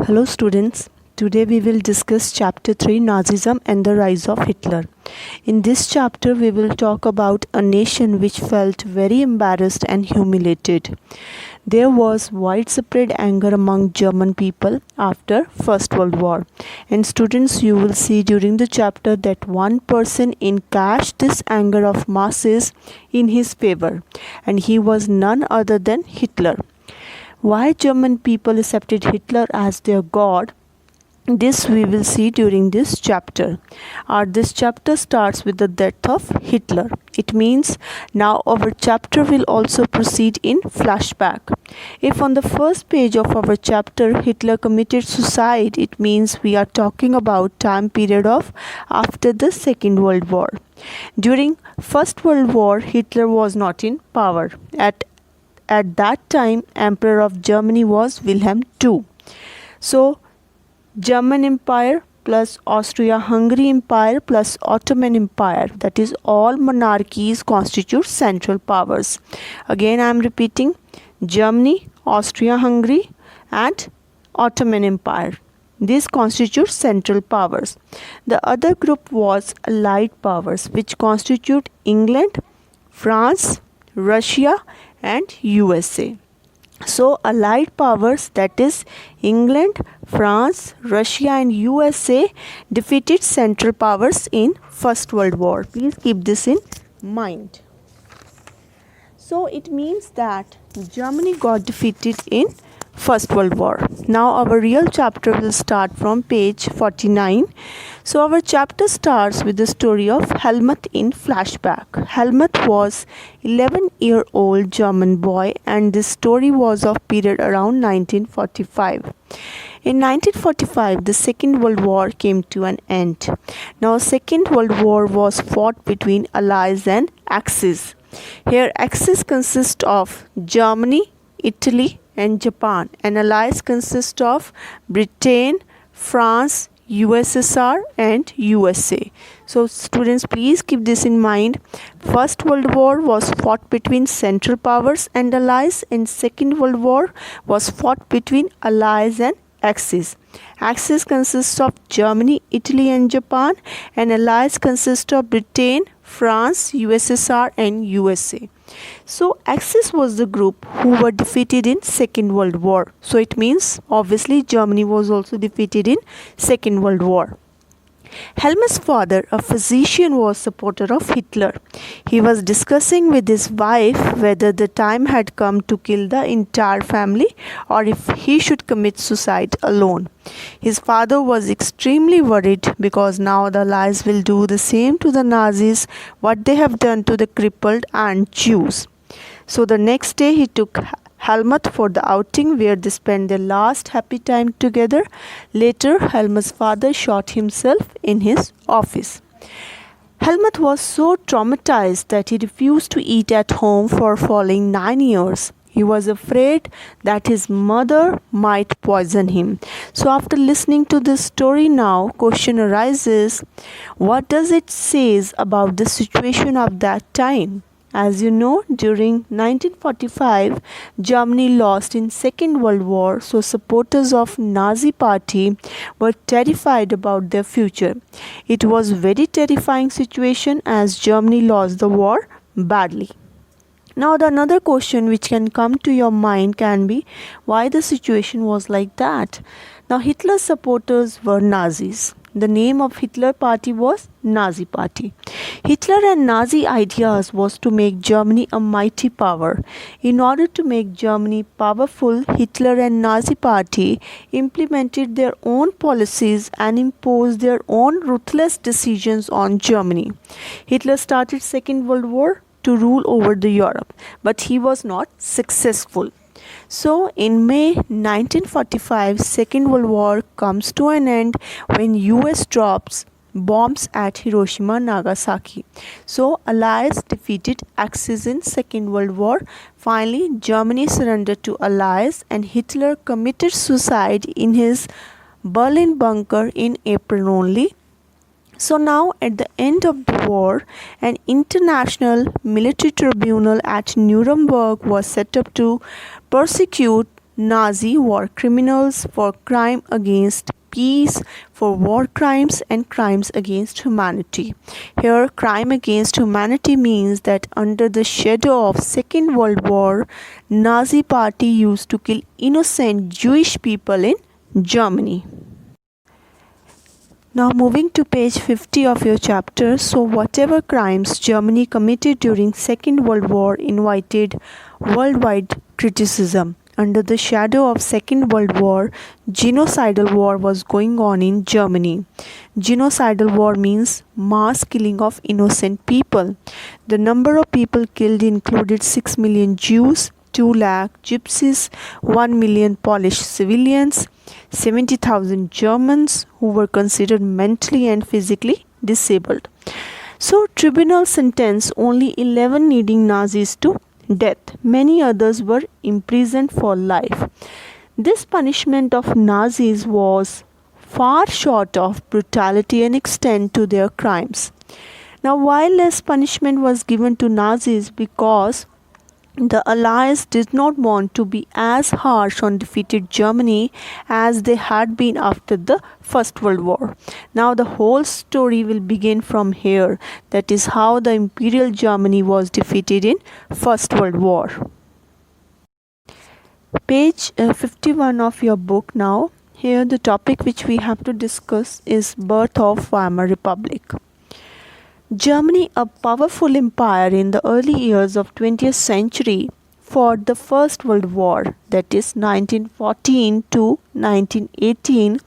Hello students, today we will discuss chapter 3 Nazism and the rise of Hitler. In this chapter we will talk about a nation which felt very embarrassed and humiliated. There was widespread anger among German people after First World War. And students, you will see during the chapter that one person encashed this anger of masses in his favor, and he was none other than Hitler. Why German people accepted Hitler as their god? This we will see during this chapter. This chapter starts with the death of Hitler. It means now our chapter will also proceed in flashback. If on the first page of our chapter Hitler committed suicide, it means we are talking about time period of after the Second World War. During First World War, Hitler was not in power. At that time, Emperor of Germany was Wilhelm II. So, German Empire plus Austria-Hungary Empire plus Ottoman Empire, that is all monarchies constitute central powers. Again, I am repeating, Germany, Austria-Hungary and Ottoman Empire. These constitute central powers. The other group was Allied powers, which constitute England, France, Russia and USA. So Allied powers, that is England, France, Russia and USA, defeated Central powers in First World War. Please keep this in mind. So it means that Germany got defeated in First World War. Now our real chapter will start from page 49. So our chapter starts with the story of Helmut in flashback. Helmut was 11-year-old German boy, and this story was of period around 1945. In 1945, the Second World War came to an end. Now Second World War was fought between Allies and Axis. Here Axis consists of Germany, Italy and Japan, and Allies consist of Britain, France, USSR and USA. So students, please keep this in mind. First World War was fought between Central powers and Allies, and Second World War was fought between Allies and Axis. Axis consists of Germany, Italy and Japan, and Allies consist of Britain, France, USSR and USA. So Axis was the group who were defeated in Second World War. So it means obviously Germany was also defeated in Second World War. Helmut's father, a physician, was supporter of Hitler. He was discussing with his wife whether the time had come to kill the entire family or if he should commit suicide alone. His father was extremely worried because now the Allies will do the same to the Nazis what they have done to the crippled and Jews. So the next day he took Helmut for the outing where they spent their last happy time together. Later, Helmut's father shot himself in his office. Helmut was so traumatized that he refused to eat at home for following 9 years. He was afraid that his mother might poison him. So after listening to this story now, question arises, what does it say about the situation of that time? As you know, during 1945, Germany lost in Second World War, so supporters of Nazi party were terrified about their future. It was very terrifying situation as Germany lost the war badly. Now the another question which can come to your mind can be why the situation was like that. Now Hitler's supporters were Nazis. The name of Hitler party was Nazi party. Hitler and Nazi ideas was to make Germany a mighty power. In order to make Germany powerful, Hitler and Nazi party implemented their own policies and imposed their own ruthless decisions on Germany. Hitler started Second World War to rule over the Europe, but he was not successful. So in May 1945, Second World War comes to an end when US drops bombs at Hiroshima and Nagasaki. So Allies defeated Axis in Second World War. Finally, Germany surrendered to Allies and Hitler committed suicide in his Berlin bunker in April only. So now at the end of the war, an international military tribunal at Nuremberg was set up to prosecute Nazi war criminals for crime against peace, for war crimes and crimes against humanity. Here, crime against humanity means that under the shadow of Second World War, Nazi party used to kill innocent Jewish people in Germany. Now moving to page 50 of your chapter. So whatever crimes Germany committed during Second World War invited worldwide criticism. Under the shadow of Second World War, genocidal war was going on in Germany. Genocidal war means mass killing of innocent people. The number of people killed included 6 million Jews, 2 lakh gypsies, 1 million Polish civilians, 70,000 Germans who were considered mentally and physically disabled. So tribunal sentenced only 11 leading Nazis to death. Many others were imprisoned for life. This punishment of Nazis was far short of brutality and extent to their crimes. Now, while less punishment was given to Nazis because the Allies did not want to be as harsh on defeated Germany as they had been after the First World War. Now the whole story will begin from here. That is how the Imperial Germany was defeated in First World War. Page 51 of your book now. Here the topic which we have to discuss is birth of Weimar Republic. Germany, a powerful empire in the early years of 20th century, fought the First World War, that is 1914 to 1918,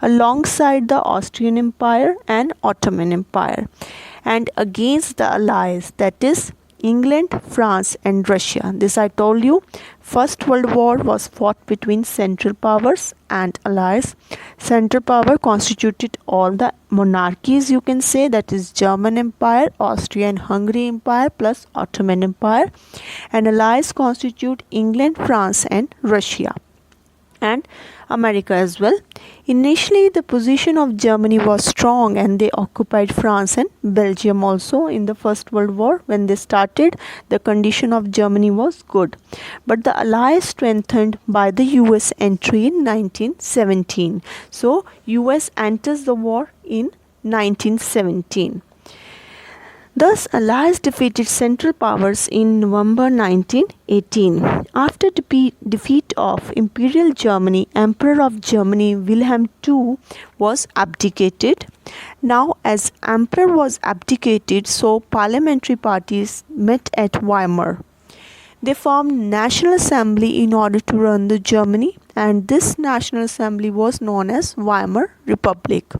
alongside the Austrian Empire and Ottoman Empire, and against the Allies, that is England, France and Russia. This I told you. First World War was fought between Central Powers and Allies. Central Power constituted all the monarchies, you can say, that is German Empire, Austria and Hungary Empire plus Ottoman Empire, and Allies constitute England, France and Russia and America as well. Initially, the position of Germany was strong and they occupied France and Belgium also in the First World War. When they started, the condition of Germany was good. But the Allies strengthened by the US entry in 1917. So, US enters the war in 1917. Thus, Allies defeated Central Powers in November 1918. After defeat of Imperial Germany, Emperor of Germany Wilhelm II was abdicated. Now, as Emperor was abdicated, so parliamentary parties met at Weimar. They formed National Assembly in order to run the Germany, and this National Assembly was known as Weimar Republic.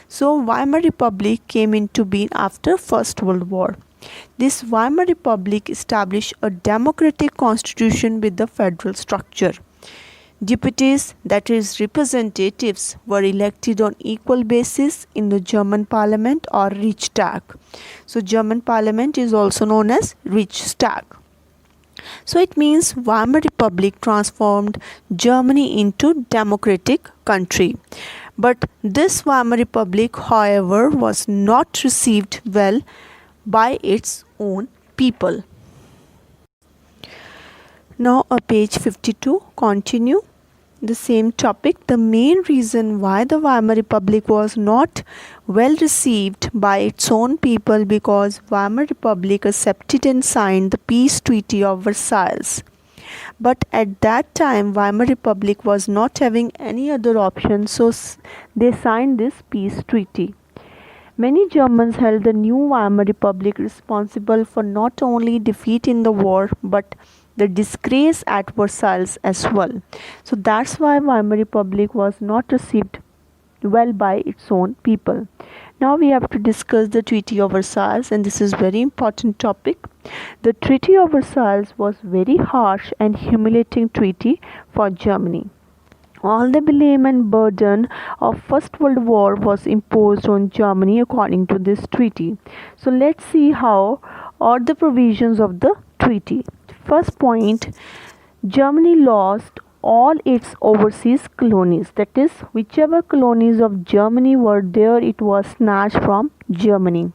So Weimar Republic came into being after First World War. This Weimar Republic established a democratic constitution with the federal structure. Deputies, that is representatives, were elected on equal basis in the German parliament or Reichstag. So German parliament is also known as Reichstag. So it means Weimar Republic transformed Germany into democratic country. But this Weimar Republic, however, was not received well by its own people. Now page 52, continue the same topic. The main reason why the Weimar Republic was not well received by its own people because Weimar Republic accepted and signed the peace treaty of Versailles. But at that time Weimar Republic was not having any other option, so they signed this peace treaty. Many Germans held the new Weimar Republic responsible for not only defeat in the war but the disgrace at Versailles as well. So that's why Weimar Republic was not received well by its own people. Now we have to discuss the Treaty of Versailles, and this is very important topic. The Treaty of Versailles was very harsh and humiliating treaty for Germany. All the blame and burden of First World War was imposed on Germany according to this treaty. So let's see how are the provisions of the treaty. First point, Germany lost all its overseas colonies. That is, whichever colonies of Germany were there, it was snatched from Germany.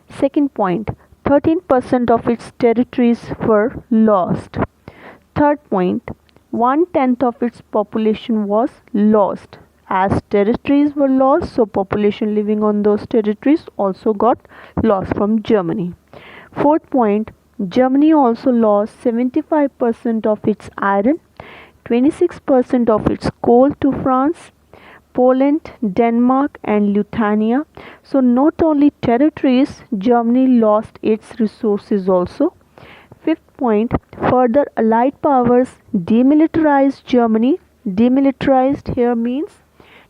Second point, 13% of its territories were lost. Third point, 1/10 of its population was lost. As territories were lost, so population living on those territories also got lost from Germany. Fourth point, Germany also lost 75% of its iron, 26% of its coal to France, Poland, Denmark, and Lithuania. So, not only territories, Germany lost its resources also. Fifth point, further Allied powers demilitarized Germany. Demilitarized here means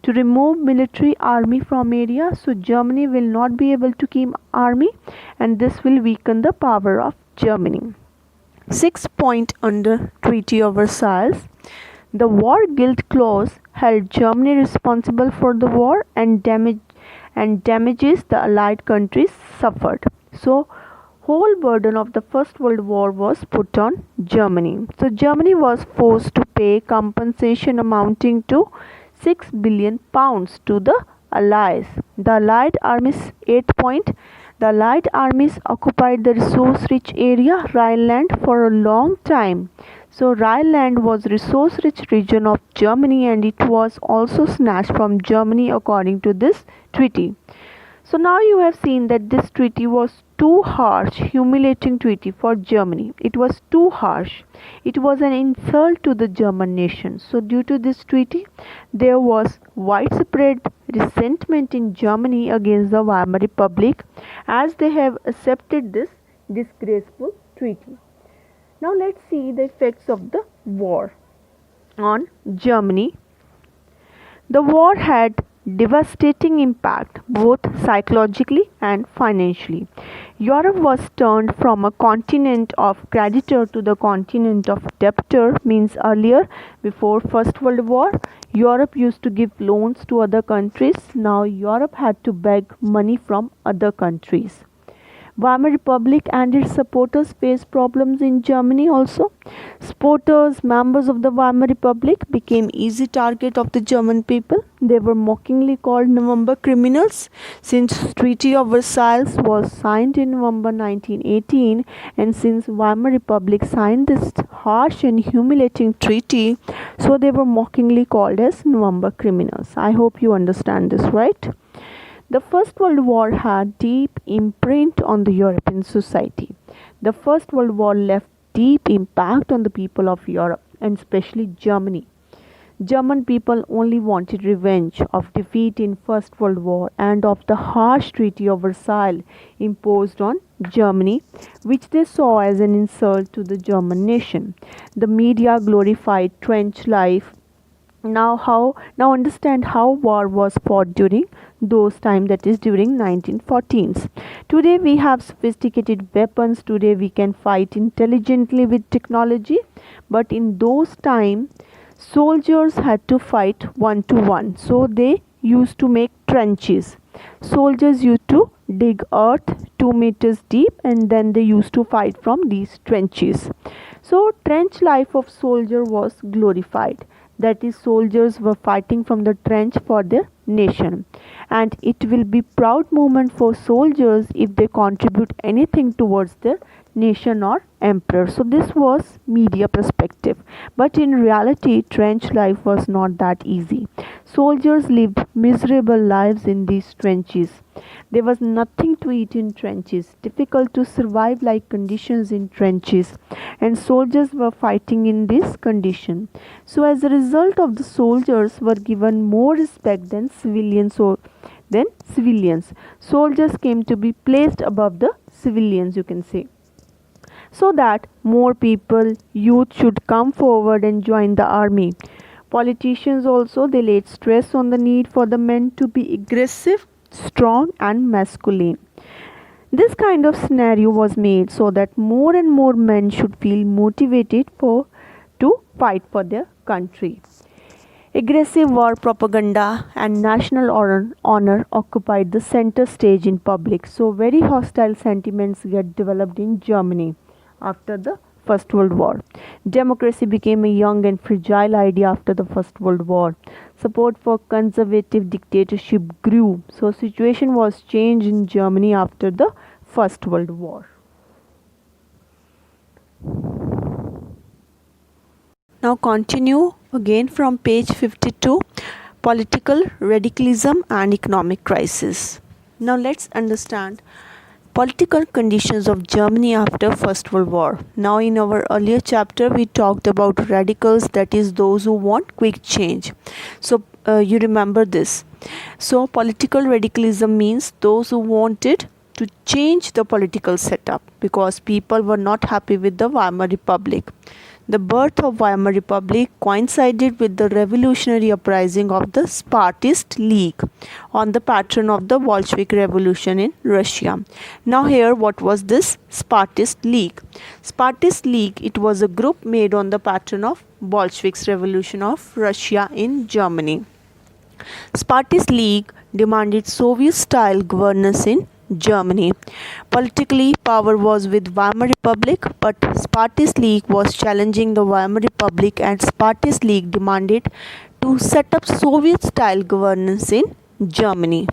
to remove military army from area. So, Germany will not be able to keep army, and this will weaken the power of Germany. Sixth point, under Treaty of Versailles, the war guilt clause held Germany responsible for the war and damages the Allied countries suffered. So, whole burden of the First World War was put on Germany. So, Germany was forced to pay compensation amounting to £6 billion to the Allies. The Allied armies, 8th point, the Allied armies occupied the resource-rich area Rhineland for a long time. So Rhineland was resource-rich region of Germany, and it was also snatched from Germany according to this treaty. So now you have seen that this treaty was too harsh, humiliating treaty for Germany. It was too harsh. It was an insult to the German nation. So due to this treaty, there was widespread resentment in Germany against the Weimar Republic, as they have accepted this disgraceful treaty. Now let's see the effects of the war on Germany. The war had devastating impact both psychologically and financially. Europe was turned from a continent of creditor to the continent of debtor. Means earlier, before First World War, Europe used to give loans to other countries. Now Europe had to beg money from other countries. Weimar Republic and its supporters faced problems in Germany also. Supporters, members of the Weimar Republic became easy target of the German people. They were mockingly called November criminals. Since Treaty of Versailles was signed in November 1918, and since Weimar Republic signed this harsh and humiliating treaty, so they were mockingly called as November criminals. I hope you understand this, right? The First World War had deep imprint on the European society. The First World War left deep impact on the people of Europe, and especially Germany. German people only wanted revenge of defeat in First World War and of the harsh Treaty of Versailles imposed on Germany, which they saw as an insult to the German nation. The media glorified trench life. Now understand how war was fought during those times, that is during 1914s. Today we have sophisticated weapons. Today we can fight intelligently with technology, but in those times soldiers had to fight one to one. So they used to make trenches. Soldiers used to dig earth 2 meters deep, and then they used to fight from these trenches. So trench life of soldier was glorified. That is, soldiers were fighting from the trench for their nation, and it will be proud moment for soldiers if they contribute anything towards their nation or emperor. So this was media perspective, but in reality trench life was not that easy. Soldiers lived miserable lives in these trenches. There was nothing to eat in trenches, difficult to survive like conditions in trenches, and soldiers were fighting in this condition. So as a result of the soldiers were given more respect than civilians. Soldiers came to be placed above the civilians, you can say, so that more people, youth should come forward and join the army. Politicians also, they laid stress on the need for the men to be aggressive, strong and masculine. This kind of scenario was made so that more and more men should feel motivated to fight for their country. Aggressive war propaganda and national honor occupied the center stage in public. So very hostile sentiments get developed in Germany after the First World War. Democracy became a young and fragile idea after the First World War. Support for conservative dictatorship grew. So situation was changed in Germany after the First World War. Now continue again from page 52, political radicalism and economic crisis. Now let's understand political conditions of Germany after First World War. Now in our earlier chapter we talked about radicals, that is those who want quick change. So you remember this. So political radicalism means those who wanted to change the political setup because people were not happy with the Weimar Republic. The birth of Weimar Republic coincided with the revolutionary uprising of the Spartist League on the pattern of the Bolshevik Revolution in Russia. Now here, what was this Spartist League? Spartist League, it was a group made on the pattern of Bolsheviks Revolution of Russia in Germany. Spartist League demanded Soviet-style governance in Germany. Politically, power was with Weimar Republic, but Spartist League was challenging the Weimar Republic, and Spartist League demanded to set up Soviet-style governance in Germany.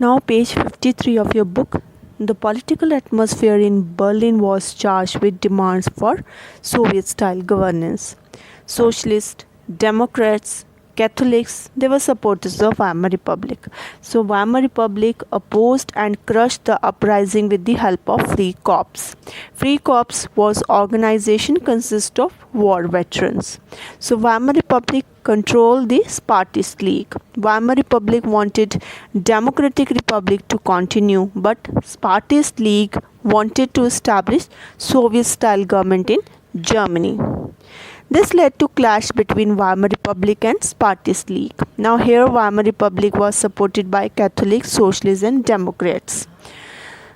Now page 53 of your book. The political atmosphere in Berlin was charged with demands for Soviet-style governance. Socialists, Democrats, Catholics, they were supporters of Weimar Republic. So Weimar Republic opposed and crushed the uprising with the help of Free Corps. Free Corps was organization consist of war veterans. So Weimar Republic controlled the Spartist League. Weimar Republic wanted Democratic Republic to continue, but Spartist League wanted to establish Soviet-style government in Germany. This led to clash between Weimar Republic and Spartist League. Now here Weimar Republic was supported by Catholics, Socialists and Democrats.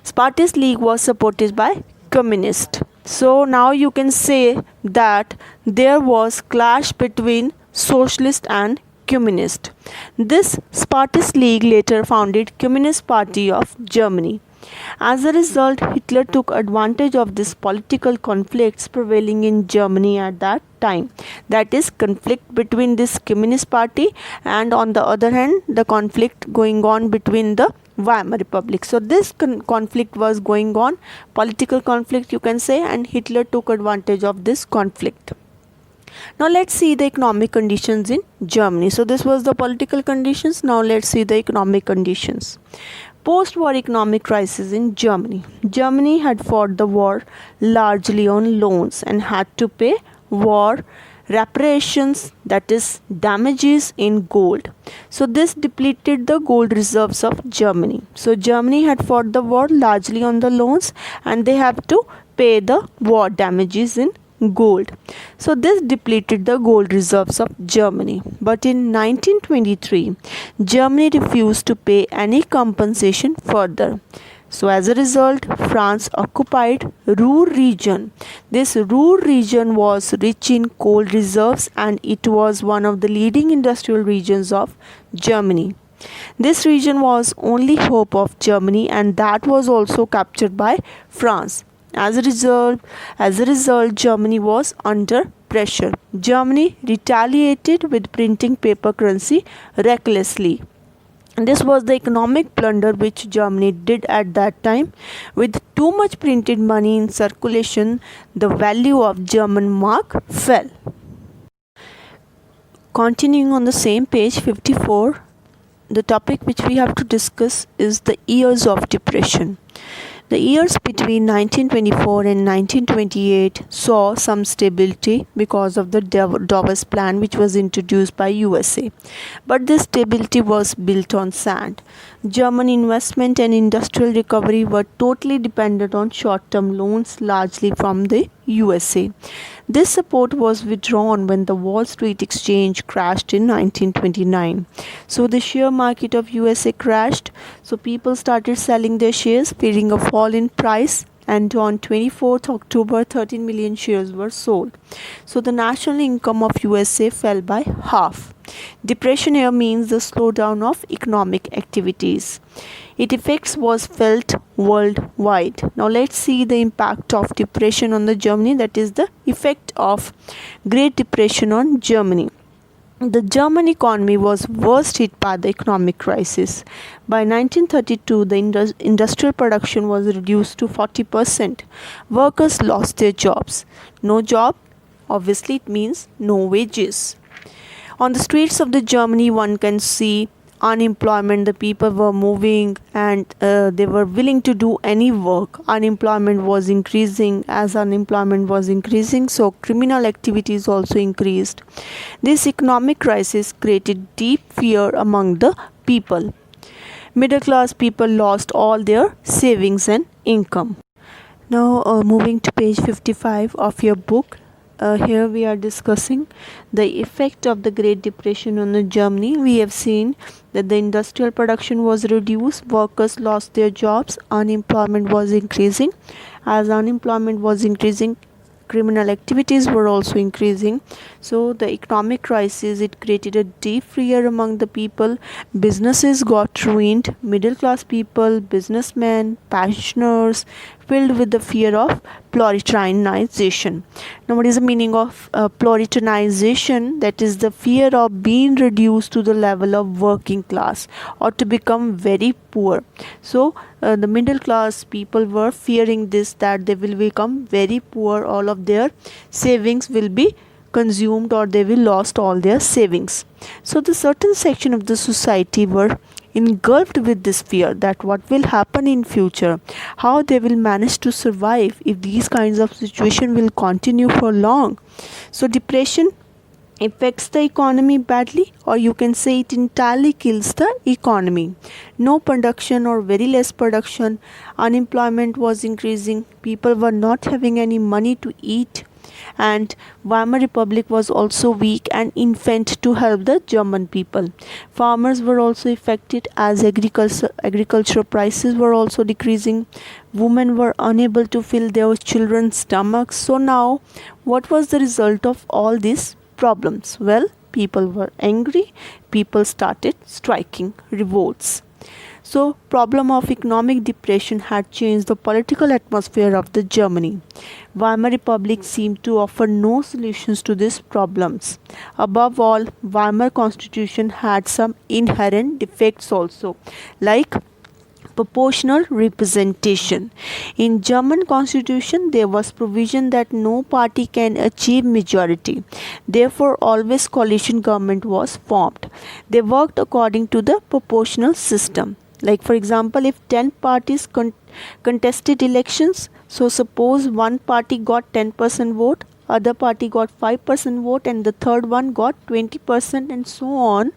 Spartist League was supported by Communists. So now you can say that there was clash between Socialist and Communist. This Spartist League later founded Communist Party of Germany. As a result, Hitler took advantage of this political conflicts prevailing in Germany at that time. That is, conflict between this Communist Party and on the other hand, the conflict going on between the Weimar Republic. So this conflict was going on, political conflict you can say, and Hitler took advantage of this conflict. Now let's see the economic conditions in Germany. So this was the political conditions. Now let's see the economic conditions. Post-war economic crisis in Germany. Germany had fought the war largely on loans and had to pay war reparations, that is damages, in gold. So this depleted the gold reserves of Germany. So Germany had fought the war largely on the loans and they have to pay the war damages in gold. So this depleted the gold reserves of Germany. But in 1923, Germany refused to pay any compensation further. So as a result, France occupied Ruhr region. This Ruhr region was rich in coal reserves and it was one of the leading industrial regions of Germany. This region was only hope of Germany and that was also captured by France. As a result, Germany was under pressure. Germany retaliated with printing paper currency recklessly. And this was the economic blunder which Germany did at that time. With too much printed money in circulation, the value of German mark fell. Continuing on the same page 54, the topic which we have to discuss is the years of depression. The years between 1924 and 1928 saw some stability because of the Davos Plan which was introduced by USA. But this stability was built on sand. German investment and industrial recovery were totally dependent on short-term loans, largely from the USA. This support was withdrawn when the Wall Street Exchange crashed in 1929. So the share market of USA crashed. So people started selling their shares, fearing a fall in price. And on 24th October, 13 million shares were sold. So the national income of USA fell by half. Depression here means the slowdown of economic activities. Its effects was felt worldwide. Now let's see the impact of depression on the Germany, that is the effect of Great Depression on Germany. The German economy was worst hit by the economic crisis. By 1932, the industrial production was reduced to 40%. Workers lost their jobs. No job Obviously, it means no wages. On the streets of the Germany, one can see unemployment. The people were moving and they were willing to do any work. Unemployment was increasing. As unemployment was increasing, so criminal activities also increased. This economic crisis created deep fear among the people. Middle class people lost all their savings and income. Now moving to page 55 of your book. Here we are discussing the effect of the Great Depression on the Germany. We have seen that the industrial production was reduced, workers lost their jobs, unemployment was increasing. As unemployment was increasing, criminal activities were also increasing. So the economic crisis, it created a deep fear among the people. Businesses got ruined. Middle class people, businessmen, pensioners, filled with the fear of pluralitarianization. Now, what is the meaning of pluralitarianization? That is the fear of being reduced to the level of working class or to become very poor. So the middle class people were fearing this, that they will become very poor, all of their savings will be consumed or they will lost all their savings. So the certain section of the society were engulfed with this fear that what will happen in future, how they will manage to survive if these kinds of situation will continue for long. So depression affects the economy badly, or you can say it entirely kills the economy. No production or very less production, unemployment was increasing, people were not having any money to eat, and Weimar Republic was also weak and infant to help the German people. Farmers were also affected as agricultural prices were also decreasing. Women were unable to fill their children's stomachs. So now, what was the result of all these problems? Well, people were angry, people started striking revolts. So, problem of economic depression had changed the political atmosphere of the Germany. Weimar Republic seemed to offer no solutions to these problems. Above all, Weimar Constitution had some inherent defects also, like proportional representation. In German constitution, there was provision that no party can achieve majority. Therefore, always coalition government was formed. They worked according to the proportional system. Like for example, if 10 parties contested elections, so suppose one party got 10% vote, other party got 5% vote, and the third one got 20%, and so on.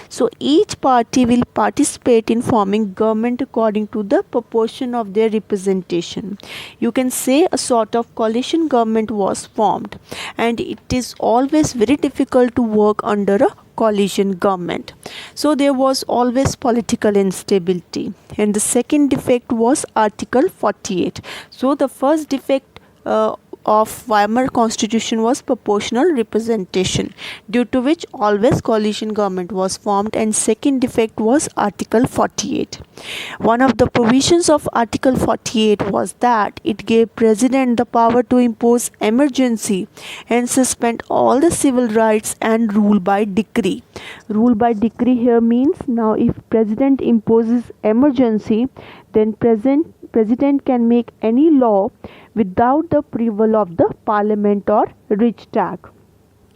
So each party will participate in forming government according to the proportion of their representation. You can say a sort of coalition government was formed, and it is always very difficult to work under a coalition government. So there was always political instability. And the second defect was Article 48. So the first defect of Weimar Constitution was proportional representation, due to which always coalition government was formed, and second defect was Article 48. One of the provisions of Article 48 was that it gave President the power to impose emergency and suspend all the civil rights and rule by decree. Rule by decree here means, now if President imposes emergency, then President can make any law without the approval of the Parliament or Riksdag.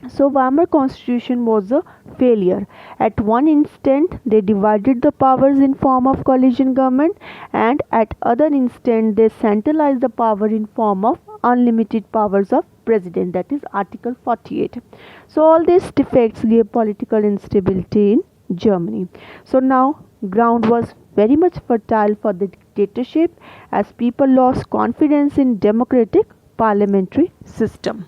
So Weimar Constitution was a failure. At one instant, they divided the powers in form of coalition government, and at other instant, they centralized the power in form of unlimited powers of president, that is Article 48. So all these defects gave political instability in Germany. So now ground was very much fertile for the dictatorship, as people lost confidence in democratic parliamentary system.